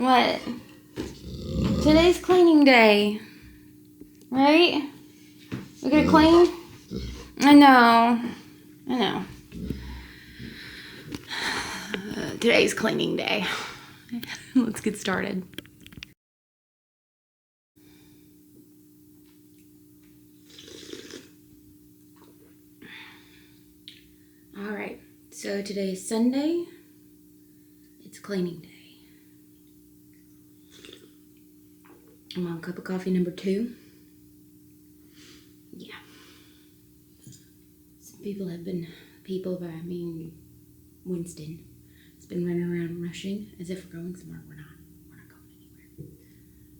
What? Today's cleaning day. Right? We're gonna clean? I know. Today's cleaning day. Let's get started. Alright, so today is Sunday. It's cleaning day. I'm on cup of coffee number 2. Yeah. Some people have been, Winston has been running around rushing as if we're going somewhere. We're not going anywhere.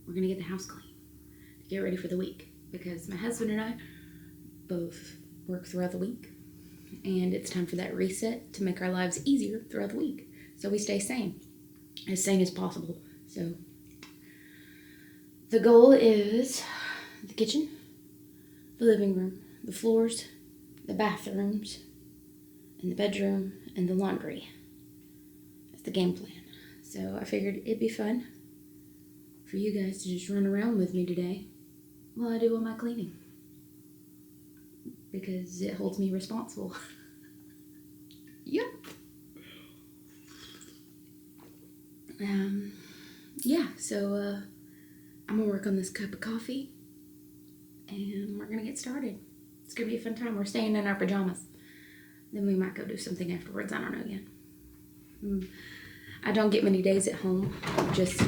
We're gonna get the house clean to get ready for the week because my husband and I both work throughout the week and it's time for that reset to make our lives easier throughout the week so we stay sane as possible. So the goal is the kitchen, the living room, the floors, the bathrooms, and the bedroom, and the laundry. That's the game plan. So I figured it'd be fun for you guys to just run around with me today while I do all my cleaning. Because it holds me responsible. Yep. So I'm gonna work on this cup of coffee and we're gonna get started. It's gonna be a fun time. We're staying in our pajamas. Then we might go do something afterwards. I don't know yet. I don't get many days at home, just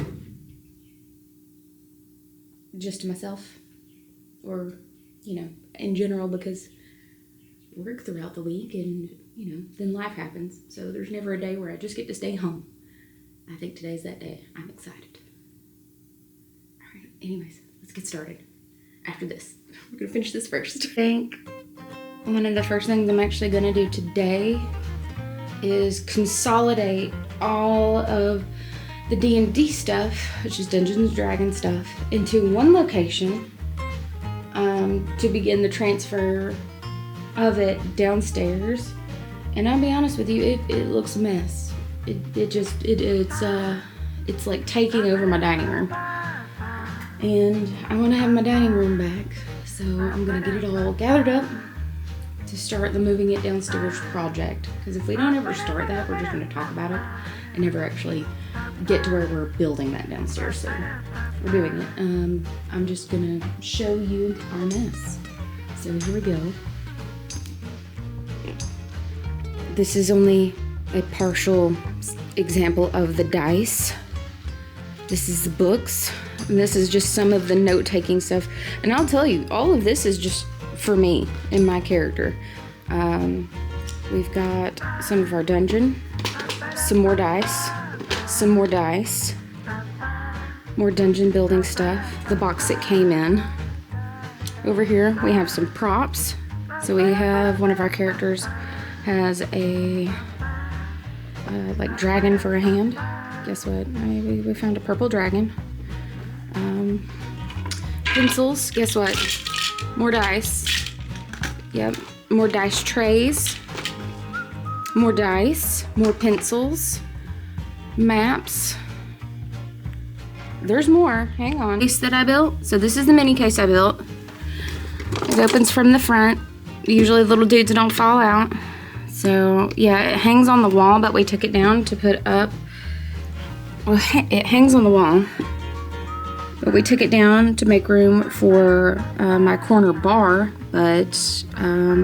to myself, or in general, because I work throughout the week and then life happens. So there's never a day where I just get to stay home. I think today's that day. I'm excited. All right. Anyways, let's get started. After this, we're gonna finish this first. I think one of the first things I'm actually gonna do today is consolidate all of the DND stuff, which is Dungeons & Dragons stuff, into one location to begin the transfer of it downstairs. And I'll be honest with you, it looks a mess. It's like taking over my dining room. And I want to have my dining room back, so I'm gonna get it all gathered up to start the moving it downstairs project. Because if we don't ever start that, we're just gonna talk about it and never actually get to where we're building that downstairs. So we're doing it. I'm just gonna show you our mess. So here we go. This is only a partial example of the dice. This is the books. And this is just some of the note-taking stuff. And I'll tell you, all of this is just for me and my character. We've got some of our dungeon, some more dice, more dungeon building stuff, the box that came in. Over here, we have some props. So we have one of our characters has a like dragon for a hand. Guess what? We found a purple dragon. Pencils. Guess what? More dice. Yep. More dice trays. More dice. More pencils. Maps. There's more. Hang on. Case that I built. So this is the mini case I built. It opens from the front. Usually little dudes don't fall out. So yeah, it hangs on the wall, but we took it down to put up. Well, it hangs on the wall, but we took it down to make room for my corner bar, but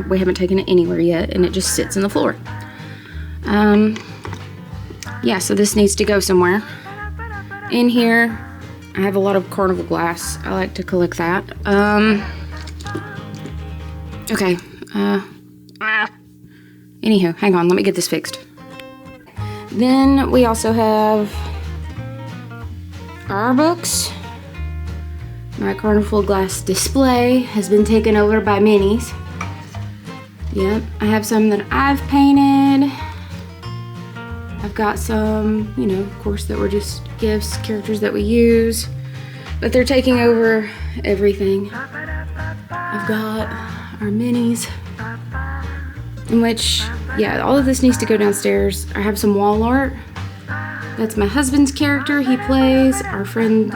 we haven't taken it anywhere yet, and it just sits in the floor. Yeah, so this needs to go somewhere. In here, I have a lot of carnival glass. I like to collect that. Okay. Anywho, hang on, let me get this fixed. Then we also have our books. My carnival glass display has been taken over by minis. Yep, I have some that I've painted. I've got some, of course, that were just gifts, characters that we use. But they're taking over everything. I've got our minis. In which, yeah, all of this needs to go downstairs. I have some wall art That's my husband's character he plays. Our friend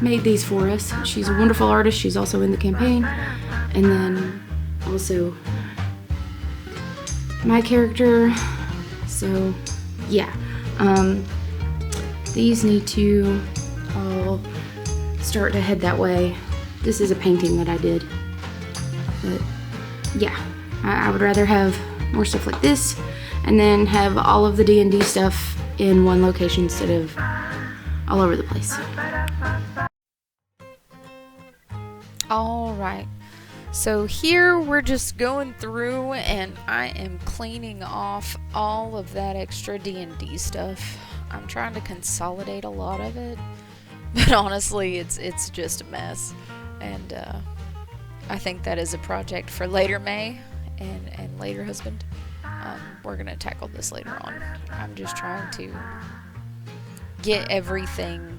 made these for us. She's a wonderful artist. She's also in the campaign. And then also my character. So yeah, these need to all start to head that way. This is a painting that I did, but yeah, I would rather have more stuff like this and then have all of the D&D stuff in one location instead of all over the place. All right, so here we're just going through and I am cleaning off all of that extra D&D stuff. I'm trying to consolidate a lot of it, but honestly it's just a mess, and I think that is a project for later May and later husband. We're gonna tackle this later on. I'm just trying to get everything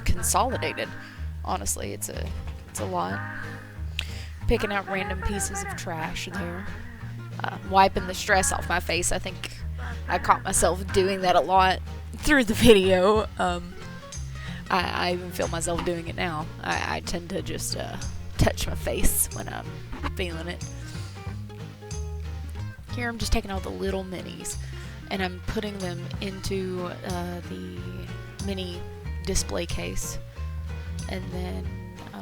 consolidated. Honestly, it's a lot. Picking out random pieces of trash there, wiping the stress off my face. I think I caught myself doing that a lot through the video. I even feel myself doing it now. I tend to just touch my face when I'm feeling it. Here I'm just taking all the little minis and I'm putting them into the mini display case, and then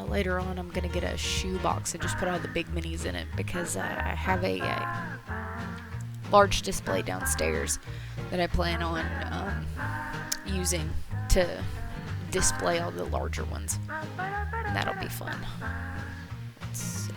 later on I'm gonna get a shoe box and just put all the big minis in it, because I have a large display downstairs that I plan on using to display all the larger ones, and that'll be fun. Let's see.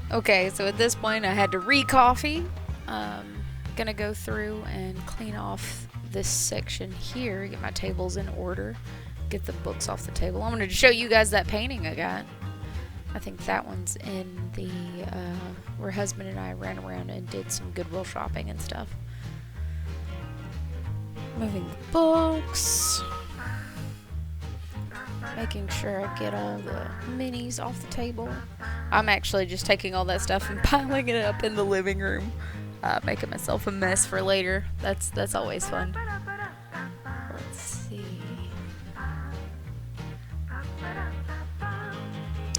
Okay, so at this point I had to re-coffee. Gonna go through and clean off this section here, get my tables in order, get the books off the table. I'm gonna show you guys that painting I got. I think that one's in the where husband and I ran around and did some Goodwill shopping and stuff. Moving the books, making sure I get all the minis off the table. I'm actually just taking all that stuff and piling it up in the living room, making myself a mess for later. That's always fun. Let's see.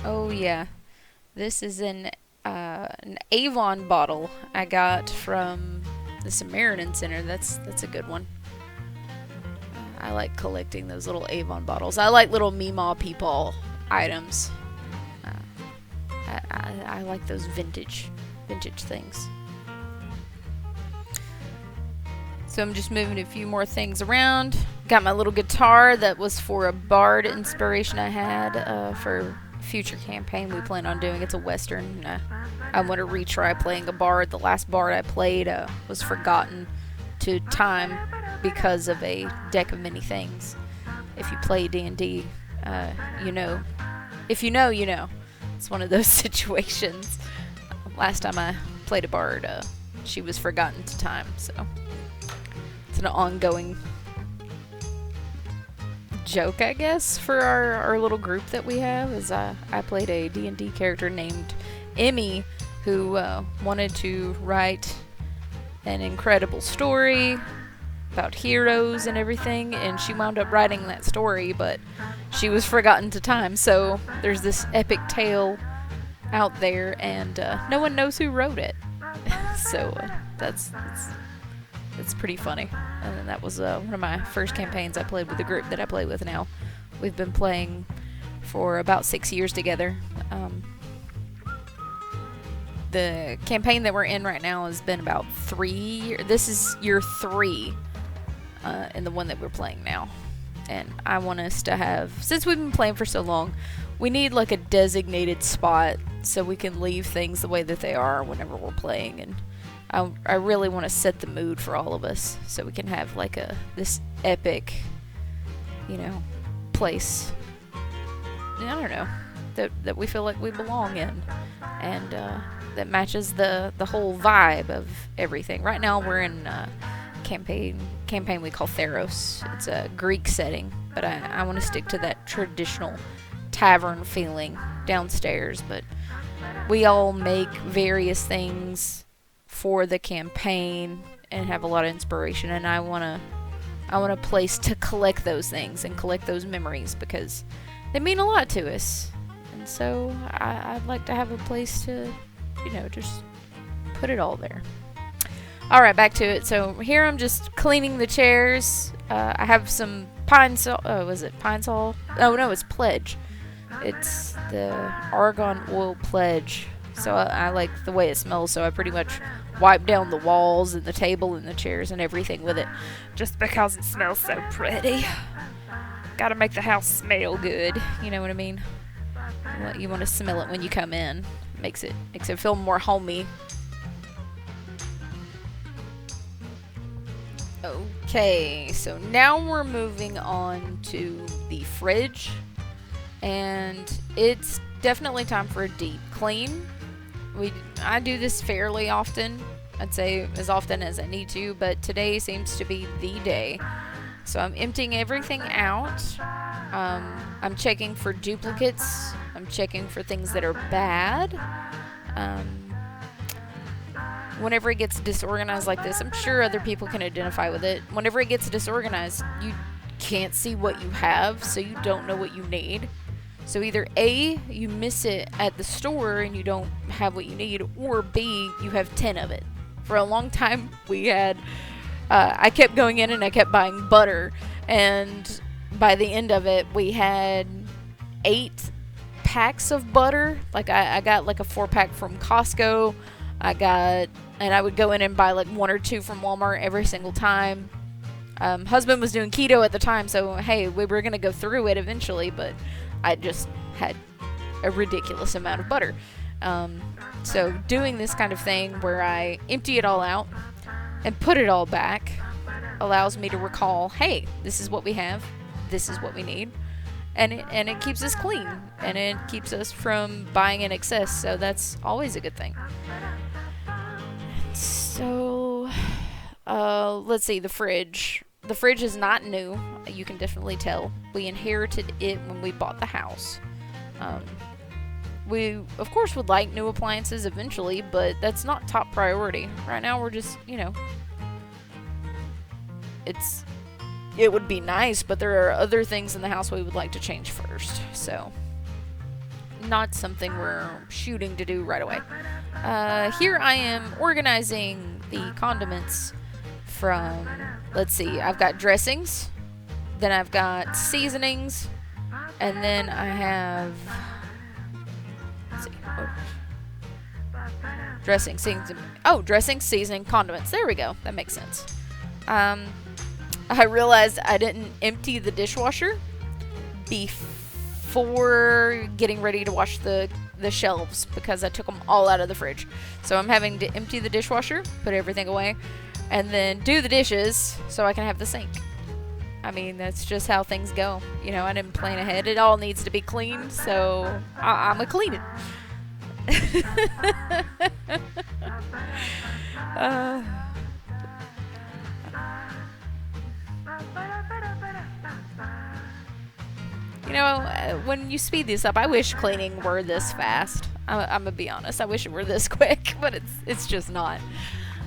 Oh yeah, this is an Avon bottle I got from the Samaritan Center. That's a good one. I like collecting those little Avon bottles. I like little Meemaw people items. I like those vintage things. So I'm just moving a few more things around. Got my little guitar that was for a bard inspiration I had for future campaign we plan on doing. It's a western. I want to retry playing a bard. The last bard I played was forgotten to time because of a deck of many things. If you play D&D, you know. If you know, you know. It's one of those situations. Last time I played a bard, she was forgotten to time, so it's an ongoing joke, I guess, for our little group that we have. Is I played a D&D character named Emmy, who wanted to write an incredible story about heroes and everything, and she wound up writing that story, but she was forgotten to time. So there's this epic tale out there, and no one knows who wrote it. So that's pretty funny. And then that was one of my first campaigns I played with the group that I play with now. We've been playing for about 6 years together. The campaign that we're in right now has been about 3 years. This is year 3 in the one that we're playing now. And I want us to have, since we've been playing for so long, we need like a designated spot so we can leave things the way that they are whenever we're playing. And I really want to set the mood for all of us so we can have like this epic, place. I don't know, that we feel like we belong in, and that matches the whole vibe of everything. Right now we're in campaign we call Theros. It's a Greek setting but I want to stick to that traditional tavern feeling downstairs. But we all make various things for the campaign and have a lot of inspiration, and I want a place to collect those things and collect those memories because they mean a lot to us. And so I'd like to have a place to, just put it all there. All right, back to it. So here I'm just cleaning the chairs. I have some pine sol. Oh, was it pine sol? Oh no, it's pledge. It's the argan oil pledge. So I like the way it smells. So I pretty much wipe down the walls and the table and the chairs and everything with it, just because it smells so pretty. Gotta make the house smell good. You know what I mean? You want to smell it when you come in. Makes it feel more homey. Okay, so now we're moving on to the fridge, and it's definitely time for a deep clean. I do this fairly often. I'd say as often as I need to, but today seems to be the day. So I'm emptying everything out. I'm checking for duplicates. I'm checking for things that are bad. Whenever it gets disorganized like this, I'm sure other people can identify with it. Whenever it gets disorganized, you can't see what you have, so you don't know what you need. So either A, you miss it at the store and you don't have what you need, or B, you have 10 of it. For a long time, we had, I kept going in and I kept buying butter, and by the end of it, we had 8 packs of butter. Like I got like a 4-pack from Costco. And I would go in and buy like 1 or 2 from Walmart every single time. Husband was doing keto at the time, so hey, we were gonna go through it eventually, but I just had a ridiculous amount of butter. So doing this kind of thing where I empty it all out and put it all back allows me to recall, hey, this is what we have, this is what we need, and it keeps us clean, and it keeps us from buying in excess, so that's always a good thing. So, let's see, the fridge. The fridge is not new. You can definitely tell. We inherited it when we bought the house. We, of course, would like new appliances eventually, but that's not top priority. Right now, we're just, it would be nice, but there are other things in the house we would like to change first. So, not something we're shooting to do right away. Here I am organizing the condiments from, let's see, I've got dressings, then I've got seasonings, and then I have, let's see, dressing, seasoning, condiments. There we go. That makes sense. I realized I didn't empty the dishwasher before getting ready to wash the shelves because I took them all out of the fridge. So I'm having to empty the dishwasher, put everything away, and then do the dishes so I can have the sink. I mean, that's just how things go. I didn't plan ahead. It all needs to be cleaned, so I'm going to clean it. When you speed this up, I wish cleaning were this fast. I'm gonna be honest. I wish it were this quick, but it's just not.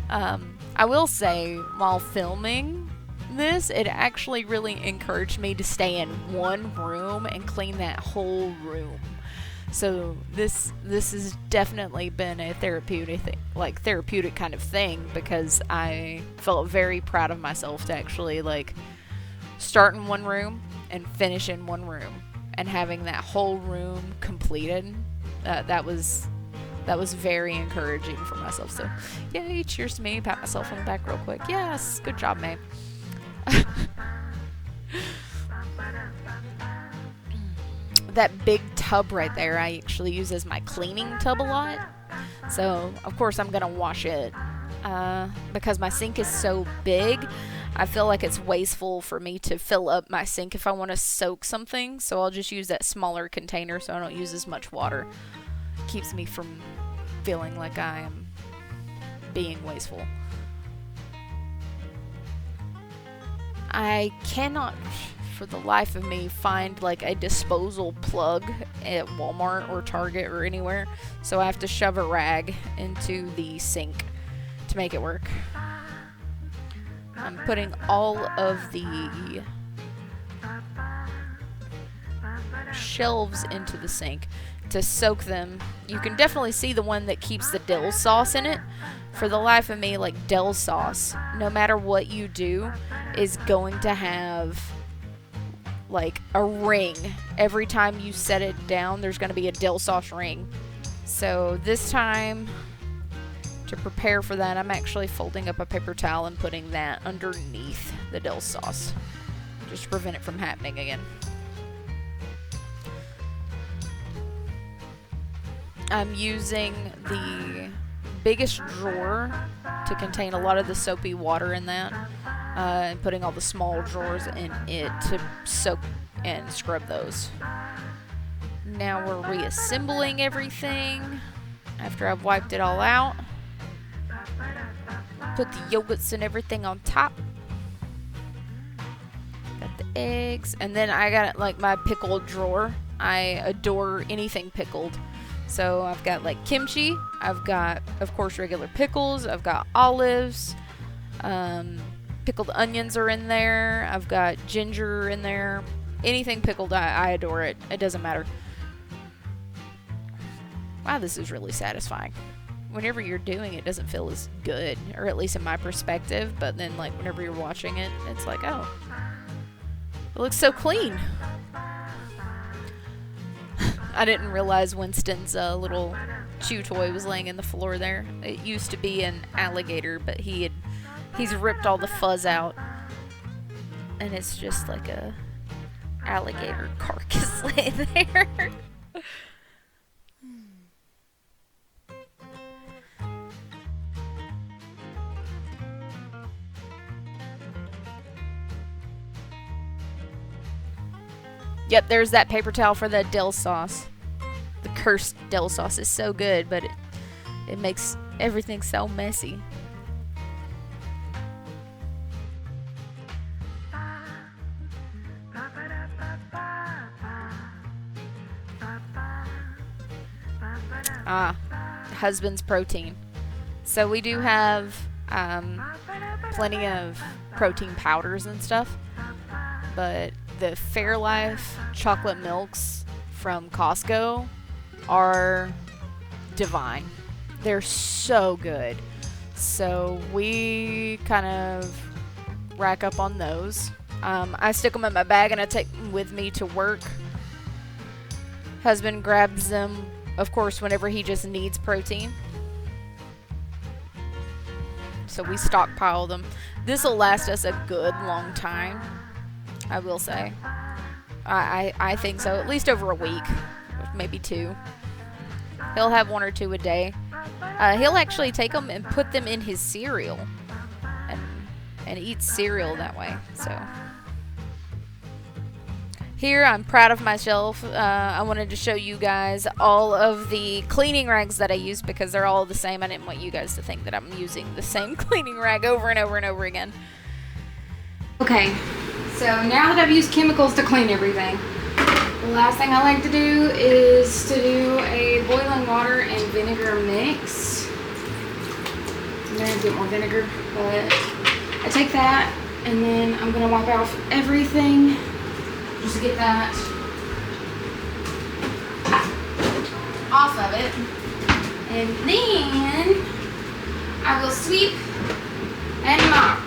I will say, while filming this, it actually really encouraged me to stay in one room and clean that whole room. So this has definitely been a therapeutic kind of thing, because I felt very proud of myself to actually start in one room and finish in one room, and having that whole room completed. That was very encouraging for myself. So yay, cheers to me. Pat myself on the back real quick. Yes, good job, mate. That big tub right there I actually use as my cleaning tub a lot. So of course I'm gonna wash it because my sink is so big. I feel like it's wasteful for me to fill up my sink if I want to soak something, so I'll just use that smaller container so I don't use as much water. Keeps me from feeling like I am being wasteful. for the life of me, find like a disposal plug at Walmart or Target or anywhere. So I have to shove a rag into the sink to make it work. I'm putting all of the shelves into the sink to soak them. You can definitely see the one that keeps the dill sauce in it. For the life of me, like, dill sauce, no matter what you do, is going to have like a ring. Every time you set it down, there's going to be a dill sauce ring. So this time, to prepare for that, I'm actually folding up a paper towel and putting that underneath the dill sauce, just to prevent it from happening again. I'm using the biggest drawer to contain a lot of the soapy water in that, and putting all the small drawers in it to soak and scrub those. Now we're reassembling everything after I've wiped it all out. Put the yogurts and everything on top. Got the eggs, and then I got like my pickled drawer. I adore anything pickled. So I've got like kimchi, I've got, of course, regular pickles, I've got olives, pickled onions are in there, I've got ginger in there. Anything pickled, I adore it. It doesn't matter. Wow, this is really satisfying. Whenever you're doing it, it doesn't feel as good, or at least in my perspective, but then like whenever you're watching it, it's like, oh, it looks so clean. I didn't realize Winston's little chew toy was laying in the floor there. It used to be an alligator, but he's ripped all the fuzz out, and it's just like a alligator carcass laying there. Yep, there's that paper towel for the dill sauce. The cursed dill sauce is so good, but it makes everything so messy. Husband's protein. So we do have plenty of protein powders and stuff, but the Fairlife chocolate milks from Costco are divine. They're so good. So we kind of rack up on those. I stick them in my bag and I take them with me to work. Husband grabs them, of course, whenever he just needs protein. So we stockpile them. This will last us a good long time, I will say. I think so. At least over a week. Maybe 2. He'll have 1 or 2 a day. He'll actually take them and put them in his cereal. And eat cereal that way. So here, I'm proud of myself. I wanted to show you guys all of the cleaning rags that I use because they're all the same. I didn't want you guys to think that I'm using the same cleaning rag over and over and over again. Okay, so now that I've used chemicals to clean everything, the last thing I like to do is to do a boiling water and vinegar mix. I'm going to get more vinegar, but I take that and then I'm going to wipe off everything just to get that off of it. And then I will sweep and mop,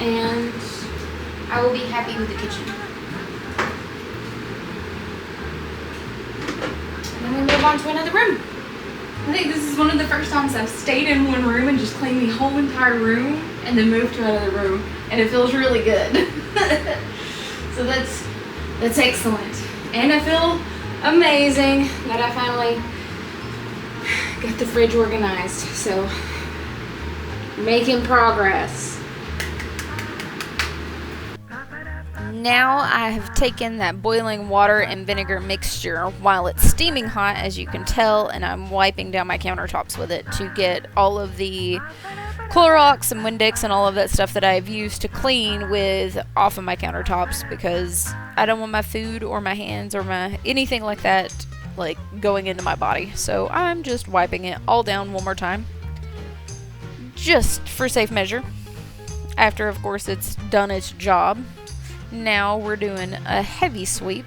and I will be happy with the kitchen. And then we move on to another room. I think this is one of the first times I've stayed in one room and just cleaned the whole entire room and then moved to another room, and it feels really good. So that's excellent. And I feel amazing that I finally got the fridge organized. So making progress. Now I have taken that boiling water and vinegar mixture while it's steaming hot, as you can tell, and I'm wiping down my countertops with it to get all of the Clorox and Windex and all of that stuff that I've used to clean with off of my countertops, because I don't want my food or my hands or my anything like that like going into my body. So I'm just wiping it all down one more time, just for safe measure. After, of course, it's done its job, now we're doing a heavy sweep,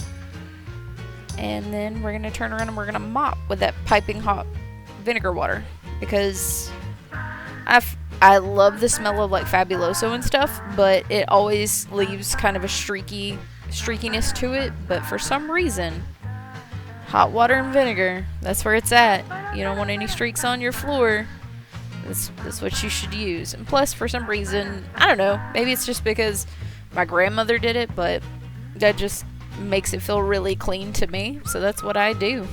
and then we're gonna turn around and we're gonna mop with that piping hot vinegar water, because I love the smell of like Fabuloso and stuff, but it always leaves kind of a streakiness to it. But for some reason, hot water and vinegar, that's where it's at. You don't want any streaks on your floor. That's what you should use. And plus, for some reason, I don't know, maybe it's just because my grandmother did it, but that just makes it feel really clean to me. So that's what I do.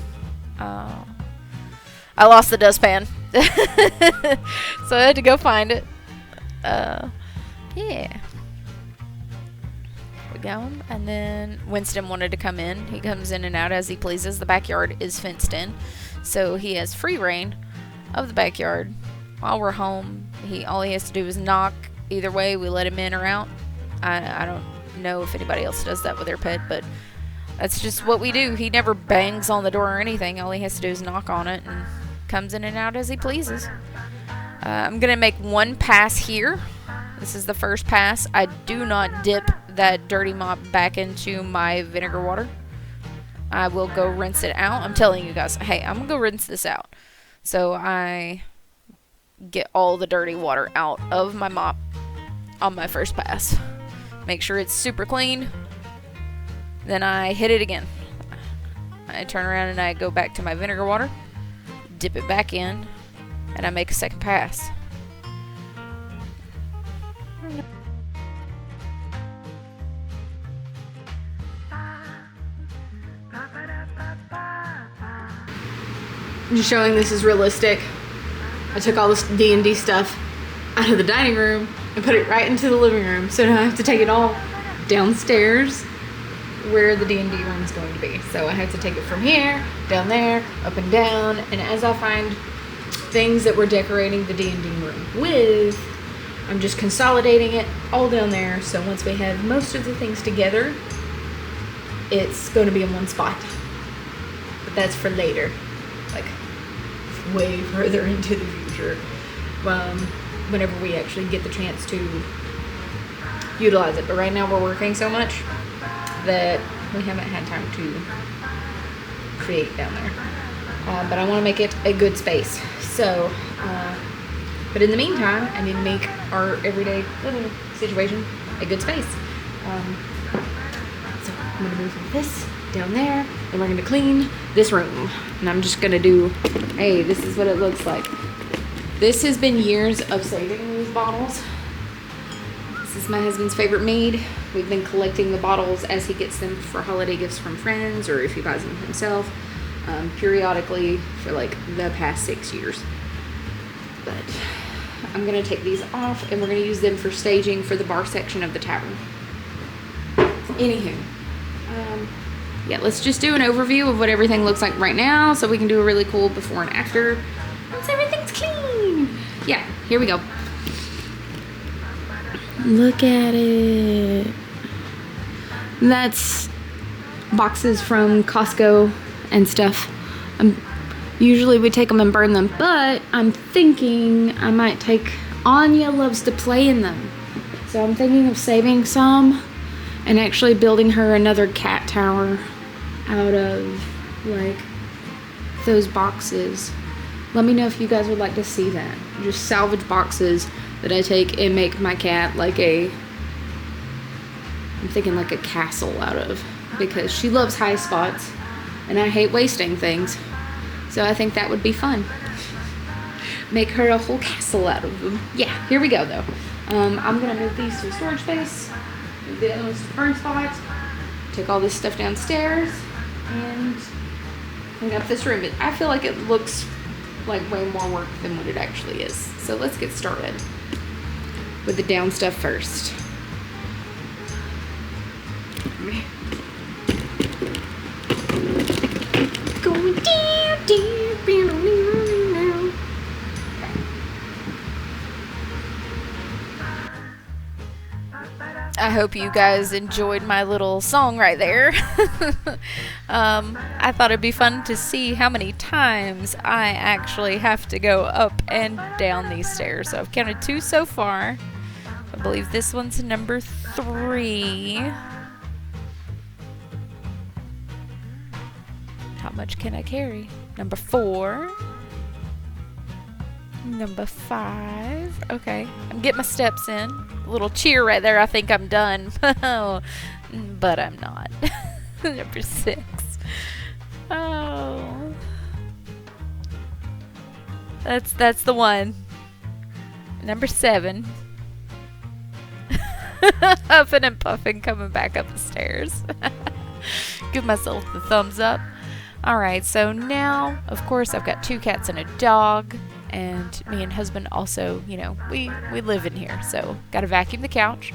I lost the dustpan. So I had to go find it. Yeah. We go, and then Winston wanted to come in. He comes in and out as he pleases. The backyard is fenced in, so he has free reign of the backyard. While we're home, all he has to do is knock. Either way, we let him in or out. I don't know if anybody else does that with their pet, but that's just what we do. He never bangs on the door or anything. All he has to do is knock on it and comes in and out as he pleases. I'm gonna make one pass here. This is the first pass. I do not dip that dirty mop back into my vinegar water. I will go rinse it out. I'm telling you guys, hey, I'm gonna go rinse this out. So I get all the dirty water out of my mop on my first pass. Make sure it's super clean. Then I hit it again. I turn around and I go back to my vinegar water, dip it back in, and I make a second pass. I'm just showing this is realistic. I took all this D&D stuff out of the dining room and put it right into the living room, so now I have to take it all downstairs where the D&D room is going to be. So I have to take it from here, down there, up and down, and as I find things that we're decorating the D&D room with, I'm just consolidating it all down there, so once we have most of the things together, it's going to be in one spot. But that's for later, like way further into the future, whenever we actually get the chance to utilize it. But right now we're working so much that we haven't had time to create down there. But I want to make it a good space. So, but in the meantime, I need to make our everyday living situation a good space. So I'm going to move this down there, and we're going to clean this room. And I'm just going to do, hey, this is what it looks like. This has been years of saving these bottles. This is my husband's favorite mead. We've been collecting the bottles as he gets them for holiday gifts from friends, or if he buys them himself, periodically for like the past 6 years. But I'm gonna take these off and we're gonna use them for staging for the bar section of the tavern. Anywho, yeah, let's just do an overview of what everything looks like right now so we can do a really cool before and after once everything's clean. Yeah, here we go. Look at it. That's boxes from Costco and stuff. Usually we take them and burn them, but I'm thinking I might take, Anya loves to play in them. So I'm thinking of saving some and actually building her another cat tower out of like those boxes. Let me know if you guys would like to see that. Just salvage boxes that I take and make my cat like I'm thinking like a castle out of, because she loves high spots and I hate wasting things. So I think that would be fun. Make her a whole castle out of them. Yeah, here we go though. I'm gonna move these to a storage space, move the other ones to burn spots, take all this stuff downstairs, and clean up this room. I feel like it looks like way more work than what it actually is. So let's get started with the down stuff first. Going down, down, down, down. hope you guys enjoyed my little song right there. I thought it'd be fun to see how many times I actually have to go up and down these stairs. So I've counted 2 so far. I believe this one's number 3. How much can I carry? Number 4. Number 5. Okay, I'm getting my steps in. A little cheer right there. I think I'm done. But I'm not. Number 6. Oh. That's the one. Number 7. Huffing and puffing coming back up the stairs. Give myself the thumbs up. Alright, so now, of course, I've got 2 cats and a dog. And me and husband also, you know, we live in here. So, got to vacuum the couch.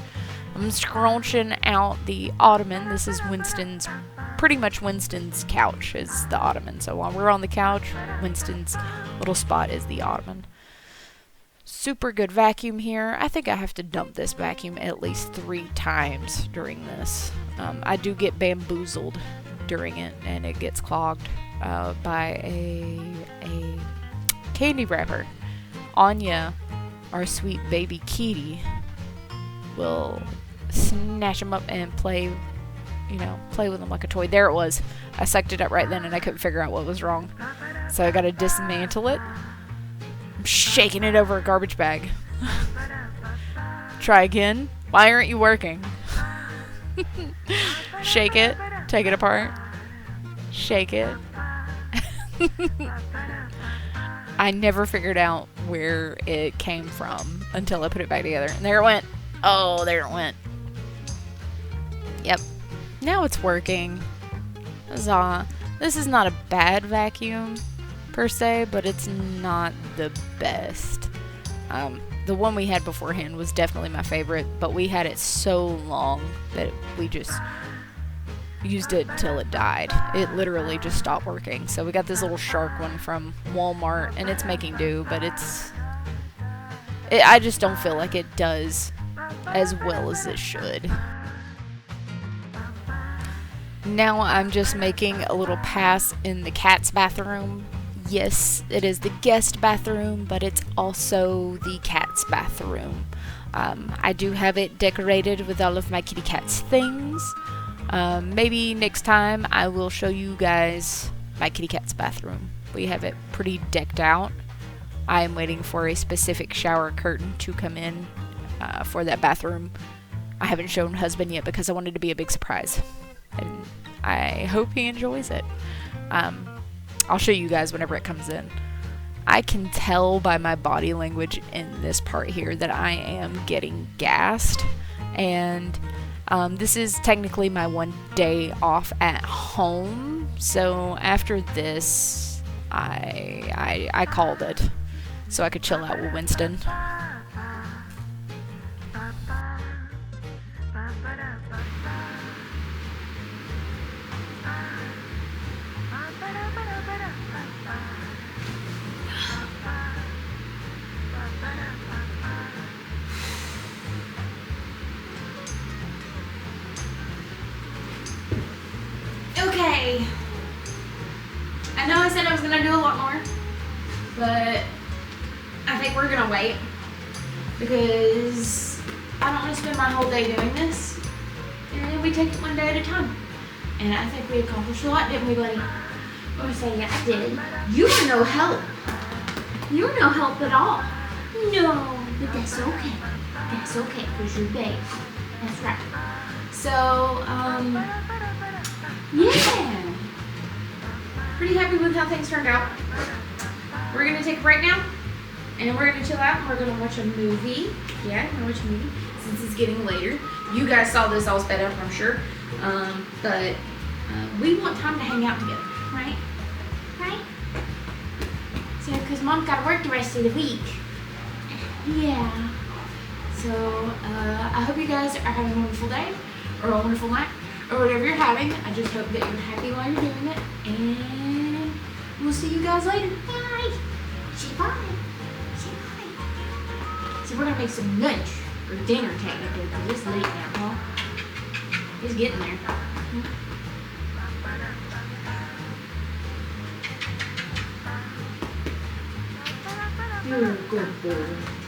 I'm scrunching out the ottoman. This is pretty much Winston's couch is the ottoman. So, while we're on the couch, Winston's little spot is the ottoman. Super good vacuum here. I think I have to dump this vacuum at least 3 times during this. I do get bamboozled during it, and it gets clogged by a candy wrapper. Anya, our sweet baby kitty, will snatch them up and play with them like a toy. There it was. I sucked it up right then and I couldn't figure out what was wrong. So I gotta dismantle it. I'm shaking it over a garbage bag. Try again. Why aren't you working? Shake it. Take it apart. Shake it. I never figured out where it came from until I put it back together. And there it went. Oh, there it went. Yep. Now it's working. This is not a bad vacuum, per se, but it's not the best. The one we had beforehand was definitely my favorite, but we had it so long that we just used it till it died. It literally just stopped working. So we got this little shark one from Walmart, and it's making do, but I just don't feel like it does as well as it should. Now I'm just making a little pass in the cat's bathroom. Yes, it is the guest bathroom, but it's also the cat's bathroom. I do have it decorated with all of my kitty cat's things. Maybe next time I will show you guys my kitty cat's bathroom. We have it pretty decked out. I am waiting for a specific shower curtain to come in for that bathroom. I haven't shown husband yet because I wanted to be a big surprise. And I hope he enjoys it. I'll show you guys whenever it comes in. I can tell by my body language in this part here that I am getting gassed. And this is technically my 1 day off at home. So after this, I called it so I could chill out with Winston. Okay. I know I said I was gonna do a lot more, but I think we're gonna wait because I don't want to spend my whole day doing this, and we take it 1 day at a time. And I think we accomplished a lot, didn't we, buddy? Or say, yeah, I did. You were no help. You were no help at all. No, but that's okay. That's okay, because you're babe. That's right. So, yeah. Pretty happy with how things turned out. We're going to take a break now, and we're going to chill out, and we're going to watch a movie. Yeah, we're going to watch a movie, since it's getting later. You guys saw this all sped up, I'm sure. But we want time to hang out together, right? Right? So, because Mom's got to work the rest of the week. Yeah. So, I hope you guys are having a wonderful day, or a wonderful night, or whatever you're having. I just hope that you're happy while you're doing it, and we'll see you guys later. Bye. Say bye. Say bye. So we're going to make some lunch. Or dinner, technically, because it's late now, huh? It's getting there. You're a good boy.